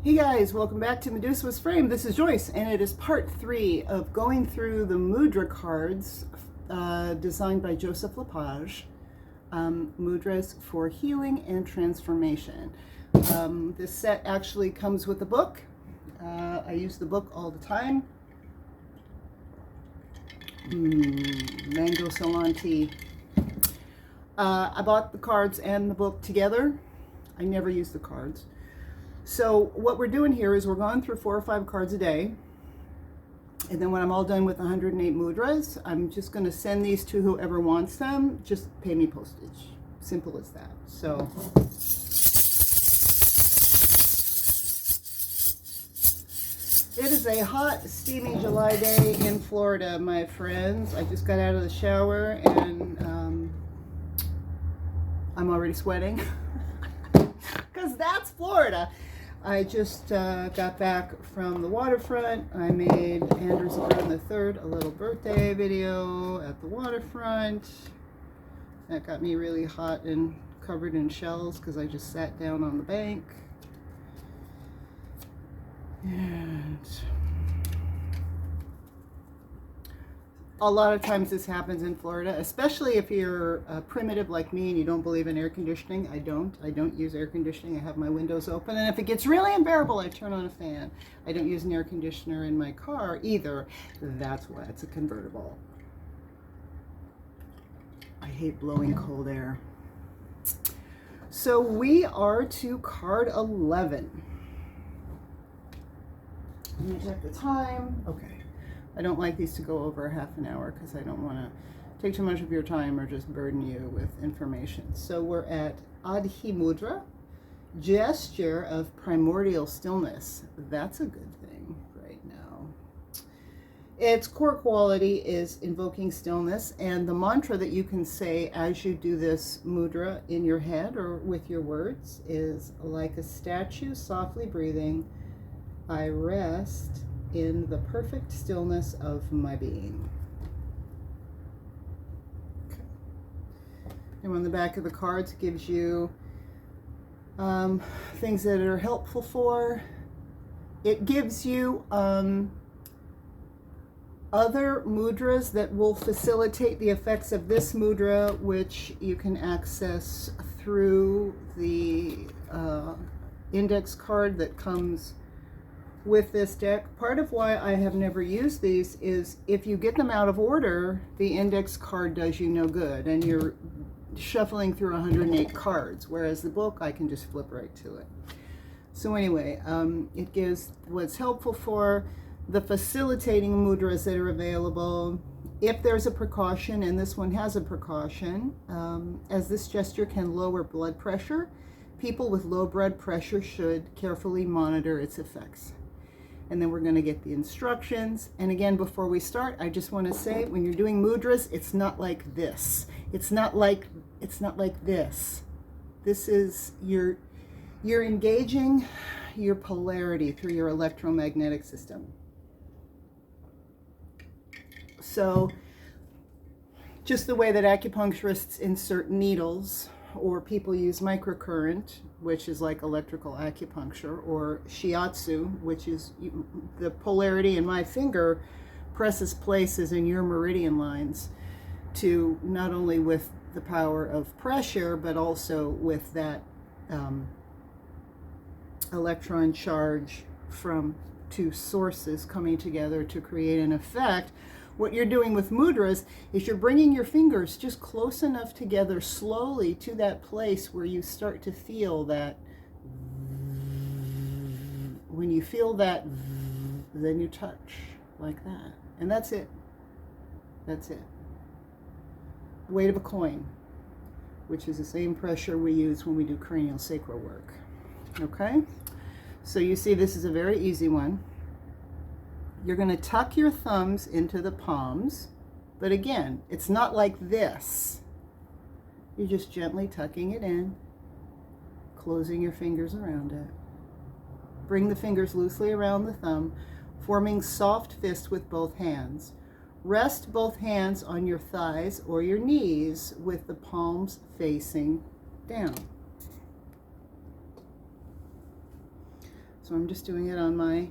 Hey guys, welcome back to Medusa was Framed. This is Joyce, and it is part 3 of going through the Mudra cards designed by Joseph LePage, Mudras for Healing and Transformation. This set actually comes with a book. I use the book all the time. Mango Ceylon tea. I bought the cards and the book together. I never use the cards. So what we're doing here is we're going through 4 or 5 cards a day. And then when I'm all done with 108 mudras, I'm just going to send these to whoever wants them. Just pay me postage. Simple as that. So it is a hot, steamy July day in Florida, my friends. I just got out of the shower and I'm already sweating because that's Florida. I just got back from the waterfront. I made Anders the Third a little birthday video at the waterfront. That got me really hot and covered in shells because I just sat down on the bank. And a lot of times this happens in Florida, especially if you're primitive like me and you don't believe in air conditioning. I don't use air conditioning. I have my windows open, and if it gets really unbearable, I turn on a fan. I don't use an air conditioner in my car either. That's why it's a convertible. I hate blowing cold air. So we are to card 11. Let me check the time. Okay. I don't like these to go over half an hour because I don't want to take too much of your time or just burden you with information. So we're at Adhi Mudra, gesture of primordial stillness. That's a good thing right now. Its core quality is invoking stillness, and the mantra that you can say as you do this mudra in your head or with your words is, like a statue softly breathing, I rest in the perfect stillness of my being. Okay. And on the back of the cards it gives you things that are helpful for. It gives you other mudras that will facilitate the effects of this mudra, which you can access through the index card that comes with this deck. Part of why I have never used these is if you get them out of order, the index card does you no good and you're shuffling through 108 cards, whereas the book I can just flip right to it. So anyway, it gives what's helpful for the facilitating mudras that are available. If there's a precaution, and this one has a precaution, as this gesture can lower blood pressure, people with low blood pressure should carefully monitor its effects. And then we're going to get the instructions. And again, before we start, I just want to say, when you're doing mudras, it's not like this. It's not like this. This is you're engaging your polarity through your electromagnetic system. So just the way that acupuncturists insert needles, or people use microcurrent, which is like electrical acupuncture, or shiatsu, which is the polarity in my finger presses places in your meridian lines to not only with the power of pressure, but also with that electron charge from 2 sources coming together to create an effect. What you're doing with mudras is you're bringing your fingers just close enough together slowly to that place where you start to feel that. When you feel that, then you touch like that. And that's it. That's it. Weight of a coin, which is the same pressure we use when we do cranial sacral work. Okay? So you see this is a very easy one. You're going to tuck your thumbs into the palms, but again, it's not like this. You're just gently tucking it in, closing your fingers around it. Bring the fingers loosely around the thumb, forming soft fist with both hands. Rest both hands on your thighs or your knees with the palms facing down. So I'm just doing it on my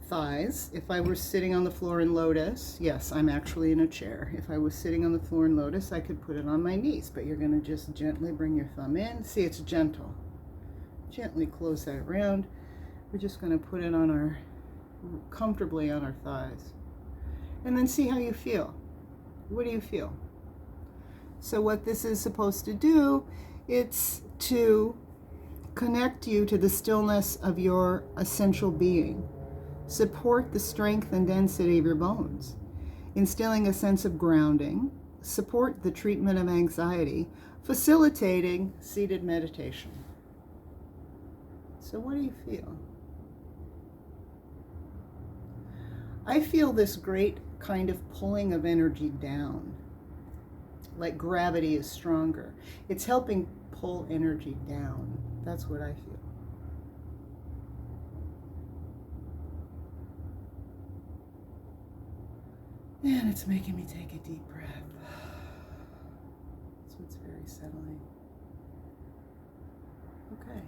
thighs. If I were sitting on the floor in lotus, yes, I'm actually in a chair. If I was sitting on the floor in lotus, I could put it on my knees, but you're going to just gently bring your thumb in. See, it's gentle. Gently close that around. We're just going to put it on our, comfortably on our thighs. And then see how you feel. What do you feel? So what this is supposed to do, it's to connect you to the stillness of your essential being. Support the strength and density of your bones, instilling a sense of grounding, support the treatment of anxiety, facilitating seated meditation. So what do you feel? I feel this great kind of pulling of energy down, like gravity is stronger. It's helping pull energy down. That's what I feel. And it's making me take a deep breath. So it's very settling. Okay.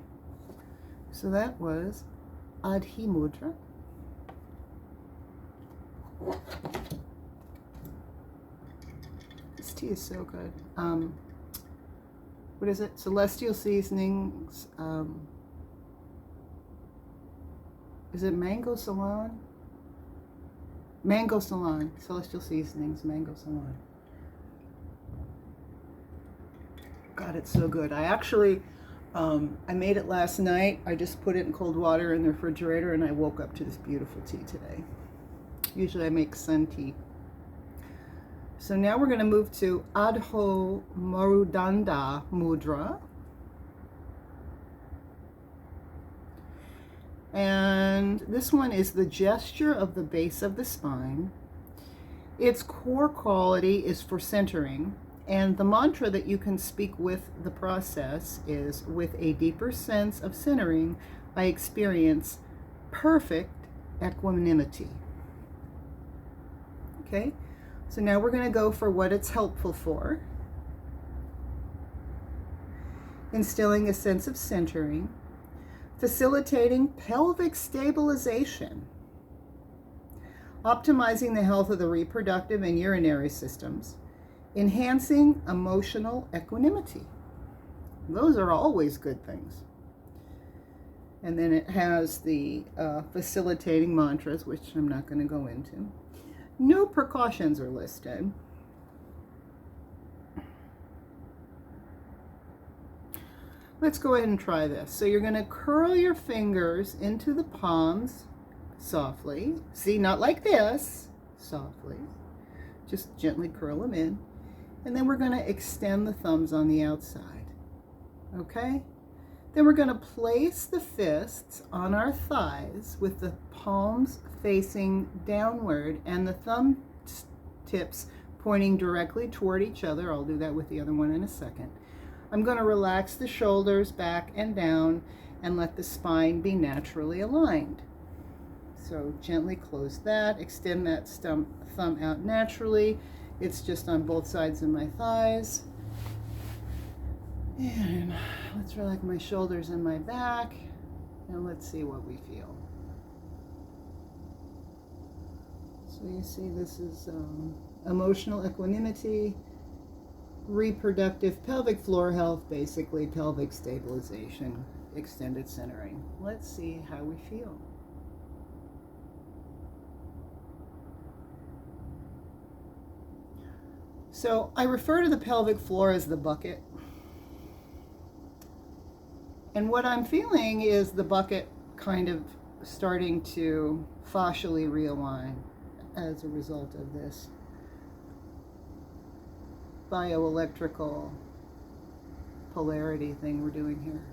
So that was Adhi Mudra. This tea is so good. What is it? Celestial Seasonings. Is it Mango Salon? Mango Salon. Celestial Seasonings, Mango Salon. God, it's so good. I actually, I made it last night. I just put it in cold water in the refrigerator and I woke up to this beautiful tea today. Usually I make sun tea. So now we're going to move to Adho Marudanda Mudra. And this one is the gesture of the base of the spine. Its core quality is for centering. And the mantra that you can speak with the process is, with a deeper sense of centering, I experience perfect equanimity. Okay, so now we're going to go for what it's helpful for. Instilling a sense of centering, facilitating pelvic stabilization, optimizing the health of the reproductive and urinary systems, enhancing emotional equanimity. Those are always good things. And then it has the facilitating mantras, which I'm not going to go into. No precautions are listed. Let's go ahead and try this. So you're going to curl your fingers into the palms softly. See, not like this. Softly. Just gently curl them in. And then we're going to extend the thumbs on the outside. Okay? Then we're going to place the fists on our thighs with the palms facing downward and the thumb tips pointing directly toward each other. I'll do that with the other one in a second. I'm going to relax the shoulders back and down and let the spine be naturally aligned. So gently close that, extend that thumb out naturally. It's just on both sides of my thighs. And let's relax my shoulders and my back, and let's see what we feel. So you see, this is emotional equanimity, reproductive pelvic floor health, basically pelvic stabilization, extended centering. Let's see how we feel. So I refer to the pelvic floor as the bucket. And what I'm feeling is the bucket kind of starting to fascially realign as a result of this bioelectrical polarity thing we're doing here.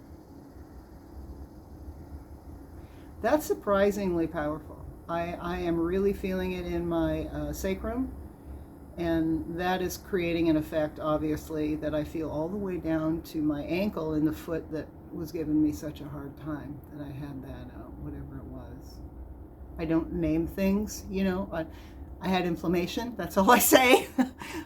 That's surprisingly powerful. I am really feeling it in my sacrum, and that is creating an effect, obviously, that I feel all the way down to my ankle in the foot that was giving me such a hard time that I had that, whatever it was. I don't name things, you know. I had inflammation, that's all I say.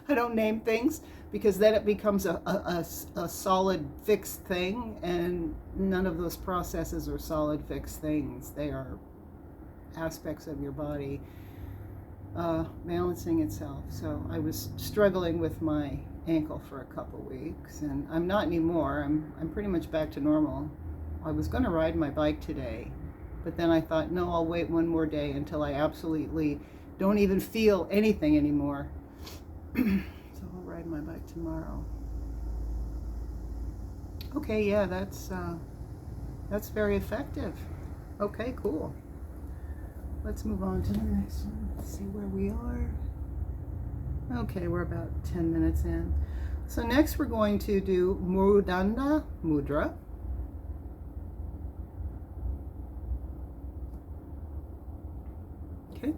I don't name things, because then it becomes a solid fixed thing, and none of those processes are solid fixed things. They are aspects of your body balancing itself. So I was struggling with my ankle for a couple weeks, and I'm not anymore. I'm pretty much back to normal. I was going to ride my bike today, but then I thought, no, I'll wait one more day until I absolutely don't even feel anything anymore. So I'll ride my bike tomorrow. Okay, yeah, that's very effective. Okay, cool. Let's move on to the next one. Let's see where we are. Okay, we're about 10 minutes in. So next we're going to do Mudanda Mudra. Okay.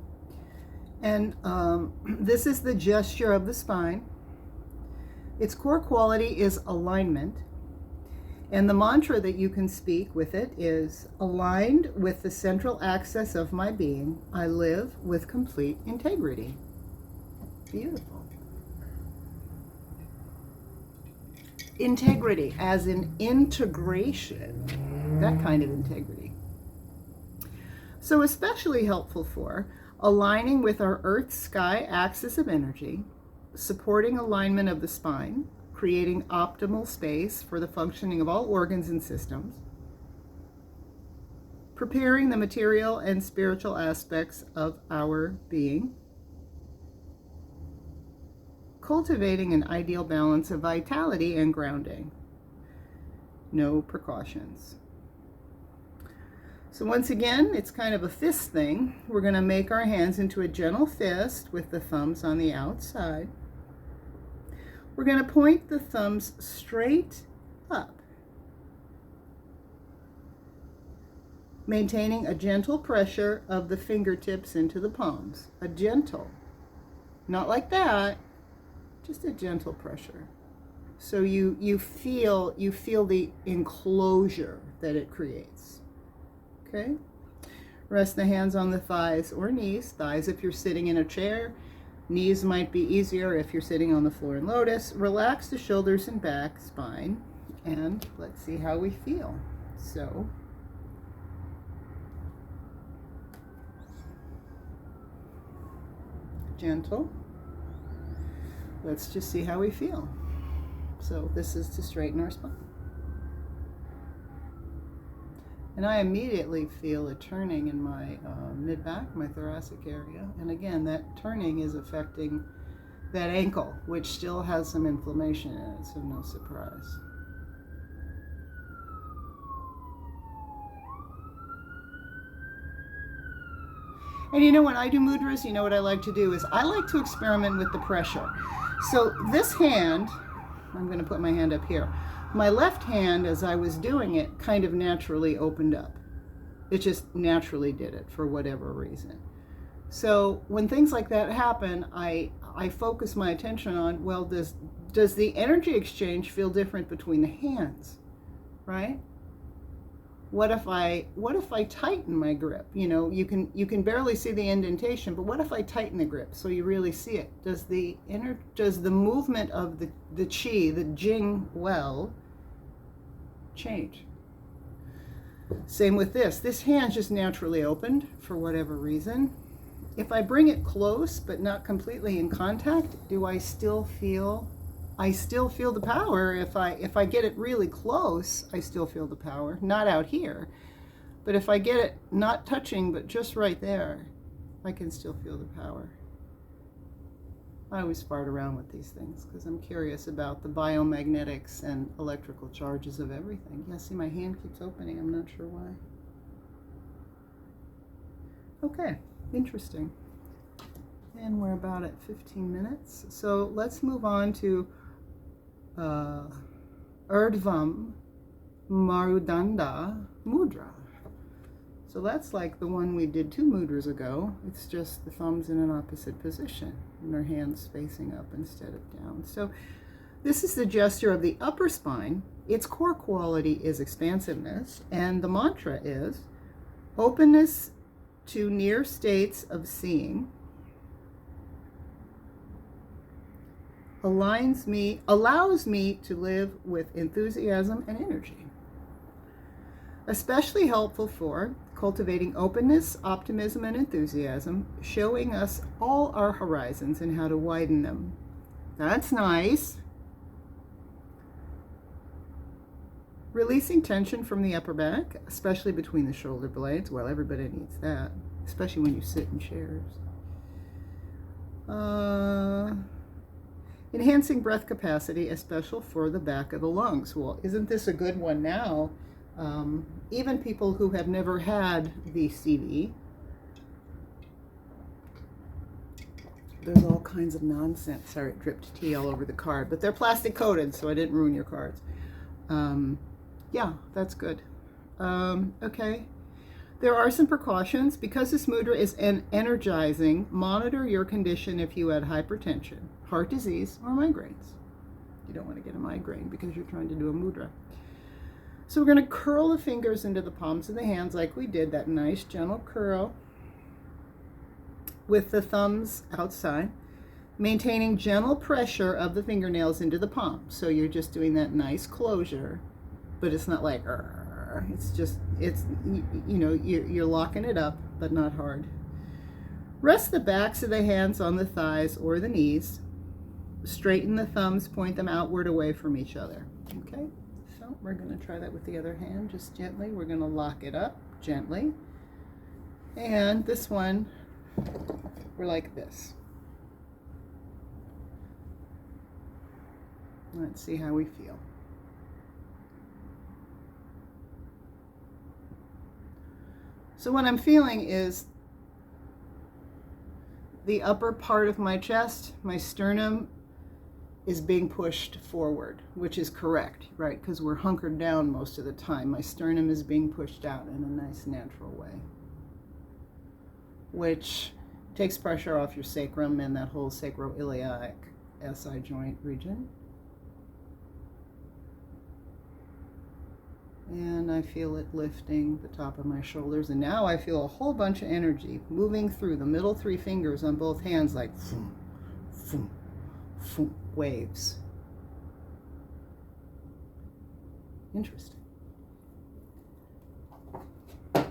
And this is the gesture of the spine. Its core quality is alignment. And the mantra that you can speak with it is, aligned with the central axis of my being, I live with complete integrity. Beautiful. Integrity, as in integration, that kind of integrity. So especially helpful for aligning with our earth-sky axis of energy, supporting alignment of the spine, creating optimal space for the functioning of all organs and systems, preparing the material and spiritual aspects of our being, cultivating an ideal balance of vitality and grounding. No precautions. So once again, it's kind of a fist thing. We're going to make our hands into a gentle fist with the thumbs on the outside. We're going to point the thumbs straight up, maintaining a gentle pressure of the fingertips into the palms. A gentle, not like that, just a gentle pressure. So you feel the enclosure that it creates. Okay? Rest the hands on the thighs or knees. Thighs if you're sitting in a chair. Knees might be easier if you're sitting on the floor in lotus. Relax the shoulders and back, spine, and let's see how we feel. So, gentle. Let's just see how we feel. So this is to straighten our spine. And I immediately feel a turning in my mid-back, my thoracic area. And again, that turning is affecting that ankle, which still has some inflammation in it, so no surprise. And you know, when I do mudras, you know what I like to do is I like to experiment with the pressure. So this hand, I'm going to put my hand up here. My left hand, as I was doing it, kind of naturally opened up. It just naturally did it for whatever reason. So when things like that happen, I focus my attention on, well, does the energy exchange feel different between the hands, right? What if I tighten my grip? You know, you can barely see the indentation, but what if I tighten the grip so you really see it? Does the movement of the chi, the jing well, change? Same with this. This hand just naturally opened for whatever reason. If I bring it close but not completely in contact, do I still feel? I still feel the power. If I get it really close, I still feel the power. Not out here, but if I get it not touching but just right there, I can still feel the power. I always fart around with these things because I'm curious about the biomagnetics and electrical charges of everything. Yeah, see, my hand keeps opening. I'm not sure why. Okay, interesting. And we're about at 15 minutes. So let's move on to Urdhvam Marudanda Mudra. So that's like the one we did 2 mudras ago. It's just the thumbs in an opposite position and our hands facing up instead of down. So this is the gesture of the upper spine. Its core quality is expansiveness, and the mantra is openness to near states of seeing, allows me to live with enthusiasm and energy. Especially helpful for cultivating openness, optimism, and enthusiasm, showing us all our horizons and how to widen them. That's nice. Releasing tension from the upper back, especially between the shoulder blades. Well, everybody needs that, especially when you sit in chairs. Enhancing breath capacity, especially for the back of the lungs. Well, isn't this a good one now? Even people who have never had VCV, there's all kinds of nonsense. Sorry, it dripped tea all over the card, but they're plastic coated, so I didn't ruin your cards. Yeah, that's good. Okay. There are some precautions. Because this mudra is energizing, monitor your condition if you had hypertension, heart disease, or migraines. You don't want to get a migraine because you're trying to do a mudra. So we're going to curl the fingers into the palms of the hands like we did, that nice gentle curl, with the thumbs outside, maintaining gentle pressure of the fingernails into the palm. So you're just doing that nice closure, but it's not like, it's just, you're locking it up, but not hard. Rest the backs of the hands on the thighs or the knees. Straighten the thumbs, point them outward away from each other. Okay, so we're going to try that with the other hand, just gently. We're going to lock it up gently. And this one, we're like this. Let's see how we feel. So what I'm feeling is the upper part of my chest, my sternum, is being pushed forward, which is correct, right? Because we're hunkered down most of the time. My sternum is being pushed out in a nice natural way, which takes pressure off your sacrum and that whole sacroiliac SI joint region. And I feel it lifting the top of my shoulders. And now I feel a whole bunch of energy moving through the middle three fingers on both hands like boom, boom, boom, waves. Interesting. Okay,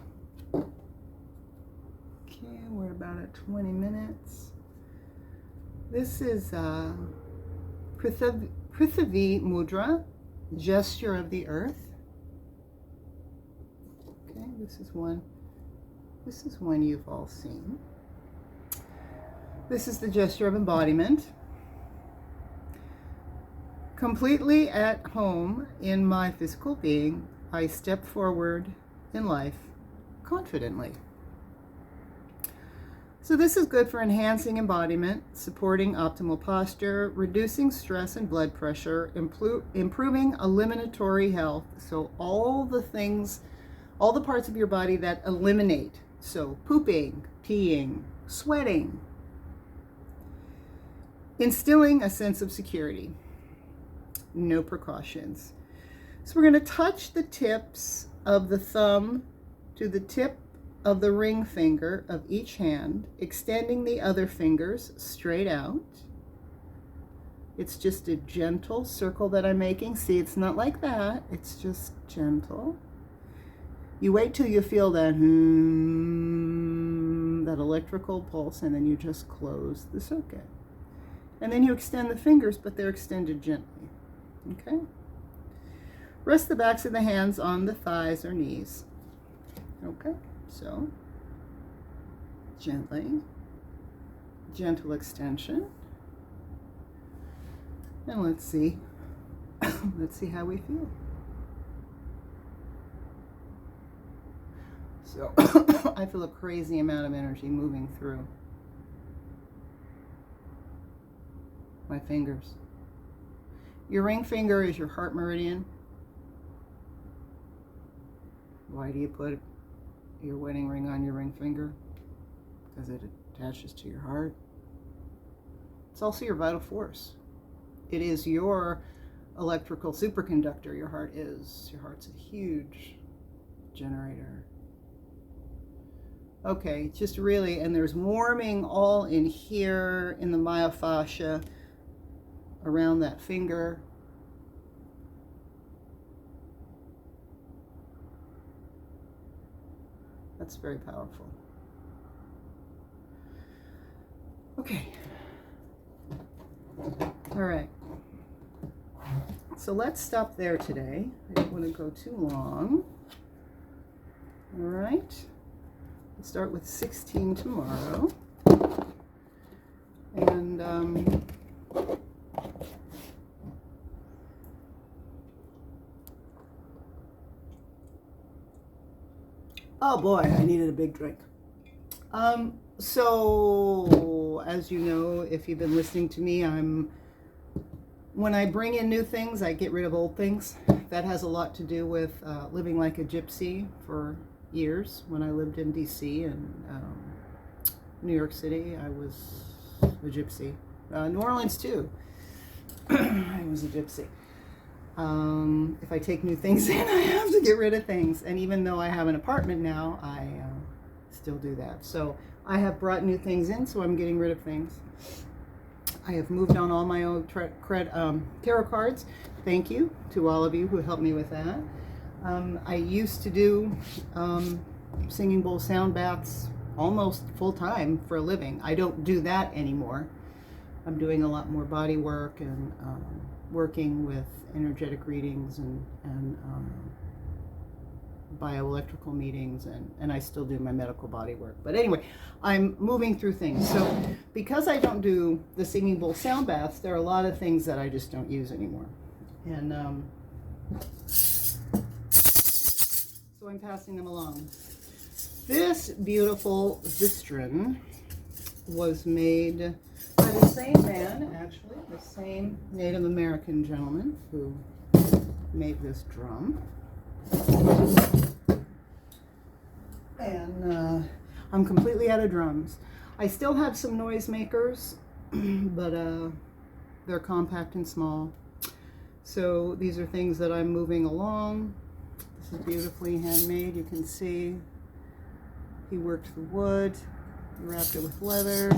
we're about at 20 minutes. This is Prithvi Mudra, gesture of the earth. This is one you've all seen. This is the gesture of embodiment. Completely at home in my physical being, I step forward in life confidently. So this is good for enhancing embodiment, supporting optimal posture, reducing stress and blood pressure, improving eliminatory health. So all the things, all the parts of your body that eliminate. So pooping, peeing, sweating. Instilling a sense of security. No precautions. So we're going to touch the tips of the thumb to the tip of the ring finger of each hand, extending the other fingers straight out. It's just a gentle circle that I'm making. See, it's not like that. It's just gentle. You wait till you feel that that electrical pulse, and then you just close the circuit. And then you extend the fingers, but they're extended gently. Okay? Rest the backs of the hands on the thighs or knees. Okay? So, gently, gentle extension. And let's see how we feel. So, I feel a crazy amount of energy moving through my fingers. Your ring finger is your heart meridian. Why do you put your wedding ring on your ring finger? Because it attaches to your heart. It's also your vital force. It is your electrical superconductor. Your heart is. Your heart's a huge generator. Okay, just really, and there's warming all in here in the myofascia. around that finger. That's very powerful. Okay. All right. So let's stop there today. I don't want to go too long. All right. We'll start with 16 tomorrow. And oh boy, I needed a big drink. So as you know, if you've been listening to me, when I bring in new things, I get rid of old things. That has a lot to do with living like a gypsy for years. When I lived in DC and New York City, I was a gypsy. New Orleans too. I was a gypsy. If I take new things in, I have to get rid of things. And even though I have an apartment now, I still do that. So I have brought new things in, so I'm getting rid of things. I have moved on all my own tarot cards. Thank you to all of you who helped me with that. I used to do singing bowl sound baths almost full time for a living. I don't do that anymore. I'm doing a lot more body work and working with energetic readings and bioelectrical meetings, and I still do my medical body work. But anyway, I'm moving through things. So because I don't do the singing bowl sound baths, there are a lot of things that I just don't use anymore. And so I'm passing them along. This beautiful Zistron was made by the same man, actually, the same Native American gentleman who made this drum. And I'm completely out of drums. I still have some noisemakers, but they're compact and small. So these are things that I'm moving along. This is beautifully handmade. You can see he worked the wood, he wrapped it with leather.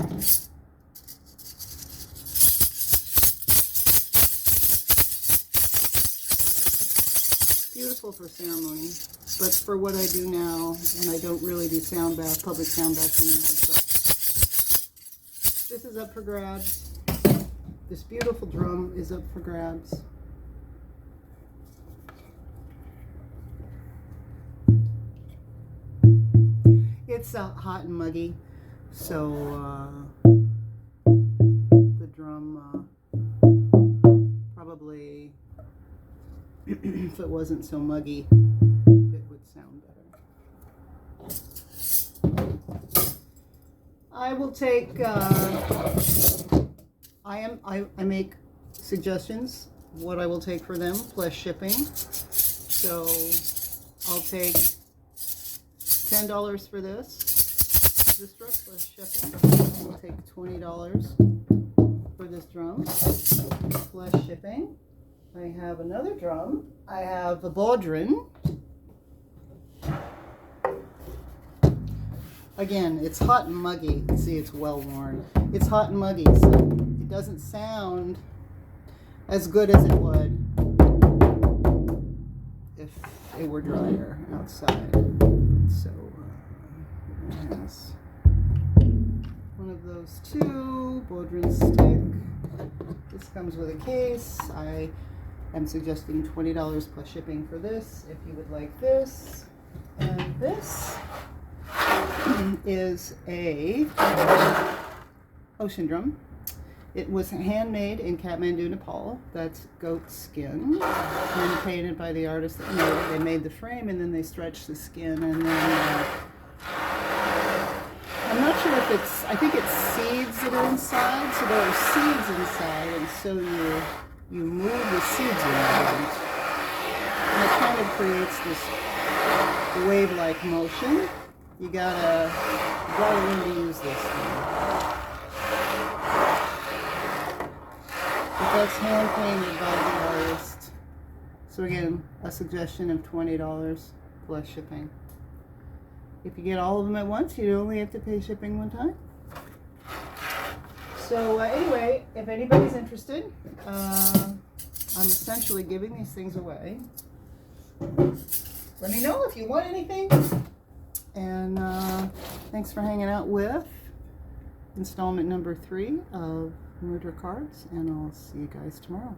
Beautiful for ceremony, but for what I do now, and I don't really do sound bath, public sound baths anymore, so this is up for grabs. This beautiful drum is up for grabs. It's hot and muggy, so the drum probably, if it wasn't so muggy, it would sound better. I will take, I make suggestions, what I will take for them, plus shipping. So I'll take $10 for this drum plus shipping. I'll take $20 for this drum plus shipping. I have another drum. I have a Baudrin. Again, it's hot and muggy. You can see it's well worn. It's hot and muggy, so it doesn't sound as good as it would if it were drier outside. So yes, one of those two, Baudrin stick. This comes with a case. I am suggesting $20 plus shipping for this if you would like this. And this is a ocean drum. It was handmade in Kathmandu, Nepal. That's goat skin, hand painted by the artist that made it. They made the frame and then they stretched the skin, and then I'm not sure if it's, I think it's seeds that are inside, so there are seeds inside, and so you move the seeds around, and it kind of creates this wave-like motion. You gotta learn to use this thing. But that's hand painted by the artist. So again, a suggestion of $20 plus shipping. If you get all of them at once, you only have to pay shipping one time. So anyway, if anybody's interested, I'm essentially giving these things away. Let me know if you want anything. And thanks for hanging out with installment number 3 of Mudra cards, and I'll see you guys tomorrow.